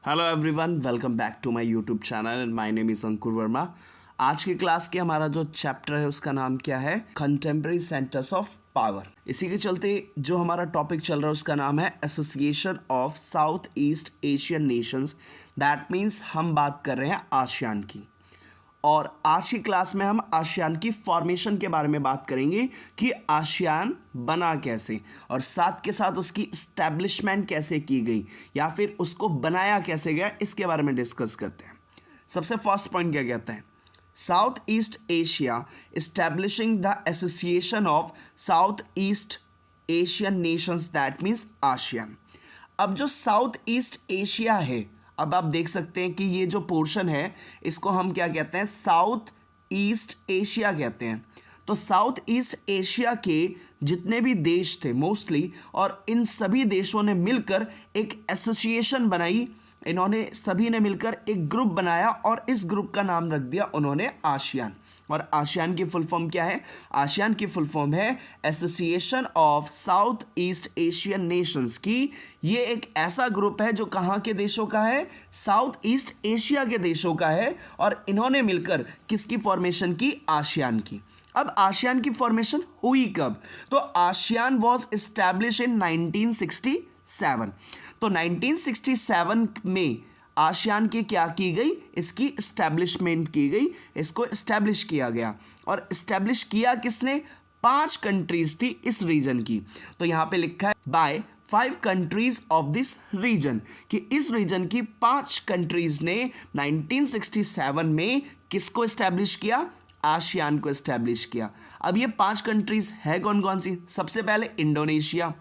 Hello everyone, welcome back to my YouTube channel and my name is Ankur Verma. आज की class के हमारा जो चैप्टर है उसका नाम क्या है? Contemporary centres of power. इसी के चलते जो हमारा टॉपिक चल रहा है उसका नाम है association of south east Asian Nations. That means हम बात कर रहे हैं आसियान की। और आज की क्लास में हम आसियान की फॉर्मेशन के बारे में बात करेंगे कि आसियान बना कैसे और साथ के साथ उसकी इस्टेब्लिशमेंट कैसे की गई या फिर उसको बनाया कैसे गया, इसके बारे में डिस्कस करते हैं। सबसे फर्स्ट पॉइंट क्या कहते हैं? South east Asia establishing the association of south east Asian Nations, that means ASEAN. अब जो साउथ ईस्ट एशिया है, अब आप देख सकते हैं कि ये जो पोर्शन है इसको हम क्या कहते हैं? साउथ ईस्ट एशिया कहते हैं। तो साउथ ईस्ट एशिया के जितने भी देश थे मोस्टली, और इन सभी देशों ने मिलकर एक एसोसिएशन बनाई। इन्होंने सभी ने मिलकर एक ग्रुप बनाया और इस ग्रुप का नाम रख दिया उन्होंने आसियान। और आसियान की फुल फॉर्म क्या है? आसियान की फुल फॉर्म है association of south east Asian Nations की। ये एक ऐसा ग्रुप है जो कहाँ के देशों का है? साउथ ईस्ट एशिया के देशों का है। और इन्होंने मिलकर किसकी फॉर्मेशन की? आसियान की। अब आसियान की फॉर्मेशन हुई कब? तो आसियान वॉज एस्टैब्लिश इन 1967। तो 1967 में आसियान की क्या की गई? इसकी इस्टेब्लिशमेंट की गई, इसको इस्टेब्लिश किया गया। और इस्टेब्लिश किया किसने? 5 कंट्रीज थी इस रीजन की। तो यहाँ पे लिखा है by 5 countries of this region, कि इस रीजन की 5 कंट्रीज ने 1967 में किसको इस्टेब्लिश किया? आसियान को इस्टेब्लिश किया। अब ये 5 कंट्रीज है कौन कौन सी? सबसे पहले इंडोनेशिया,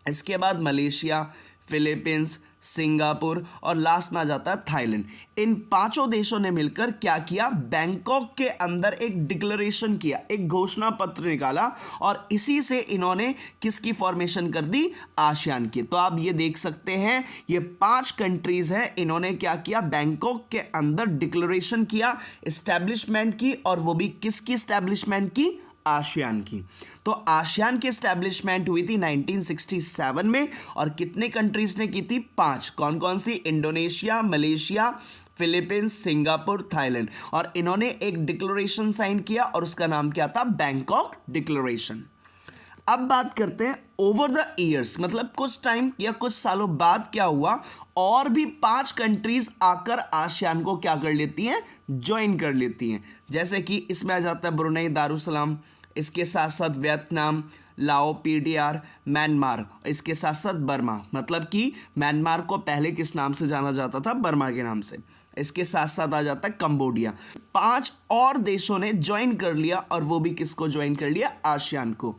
इसके बाद मलेशिया, फिलीपींस, सिंगापुर और लास्ट में आ जाता है थाईलैंड। इन 5 देशों ने मिलकर क्या किया? बैंकॉक के अंदर एक डिक्लेरेशन किया, एक घोषणा पत्र निकाला और इसी से इन्होंने किसकी फॉर्मेशन कर दी? आसियान की। तो आप ये देख सकते हैं, ये 5 कंट्रीज हैं, इन्होंने क्या किया? बैंकॉक के अंदर डिक्लेरेशन किया, एस्टैब्लिशमेंट की, और वो भी किसकी एस्टैब्लिशमेंट की? आसियान की। तो आसियान की एस्टैब्लिशमेंट हुई थी 1967 में। और कितने कंट्रीज ने की थी? 5। कौन कौन सी? Indonesia, Malaysia, Philippines, Singapore, Thailand. और इन्होंने एक डिक्लेरेशन साइन किया और उसका नाम क्या था? Bangkok declaration. अब बात करते हैं ओवर द ईयर्स, मतलब कुछ टाइम या कुछ सालों बाद क्या हुआ? और भी 5 कंट्रीज आकर आसियान को क्या कर लेती हैं? ज्वाइन कर लेती हैं। जैसे कि इसमें आ जाता है ब्रुनेई दारुसलाम, इसके साथ साथ वियतनाम, लाओ, पीडीआर, म्यांमार, इसके साथ साथ बर्मा। मतलब कि म्यांमार को पहले किस नाम से जाना जाता था? बर्मा के नाम से। इसके साथ साथ आ जाता है कंबोडिया। 5 और देशों ने ज्वाइन कर लिया, और वो भी किसको ज्वाइन कर लिया? आसियान को।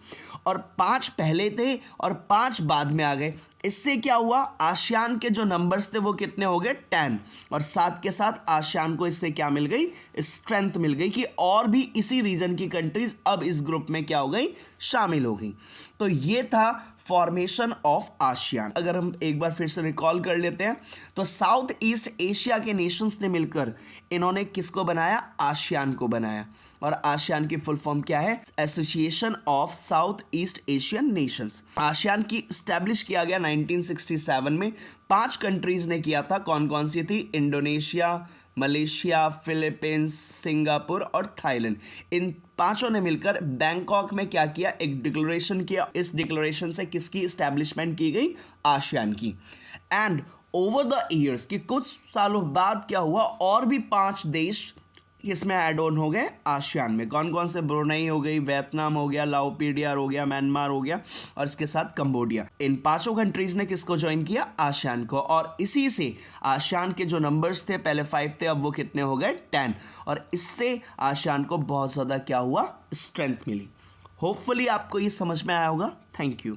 और 5 पहले थे और 5 बाद में आ गए। इससे क्या हुआ? आसियान के जो नंबर्स थे वो कितने हो गए? 10। और साथ के साथ आसियान को इससे क्या मिल गई? स्ट्रेंथ मिल गई कि और भी इसी रीजन की कंट्रीज अब इस ग्रुप में क्या हो गई? शामिल हो गई। तो ये था फॉर्मेशन ऑफ आसियान। अगर हम एक बार फिर से रिकॉल कर लेते हैं तो साउथ ईस्ट एशिया के नेशंस ने मिलकर इन्होंने किसको बनाया? आसियान को बनाया। और आसियान की फुल फॉर्म क्या है? Association of south east Asian Nations. ASEAN की स्टैब्लिश किया गया 1967 में। 5 कंट्रीज ने किया था। कौन कौन सी थी? इंडोनेशिया, मलेशिया, फिलीपींस, सिंगापुर और थाईलैंड। इन 5 ने मिलकर बैंकॉक में क्या किया? एक डिक्लेरेशन किया। इस डिक्लेरेशन से किसकी एस्टैब्लिशमेंट की गई? आसियान की। एंड ओवर द ईयर्स, कि कुछ सालों बाद क्या हुआ? और भी 5 देश इसमें ऐड ऑन हो गए आसियान में। कौन कौन से? ब्रुनेई हो गई, वियतनाम हो गया, लाओ, पीडीआर हो गया, म्यांमार हो गया, और इसके साथ कंबोडिया। इन 5 कंट्रीज ने किसको ज्वाइन किया? आसियान को। और इसी से आसियान के जो नंबर्स थे, पहले 5 थे, अब वो कितने हो गए? 10। और इससे आसियान को बहुत ज़्यादा क्या हुआ? स्ट्रेंथ मिली। होपफुली आपको ये समझ में आया होगा। Thank you.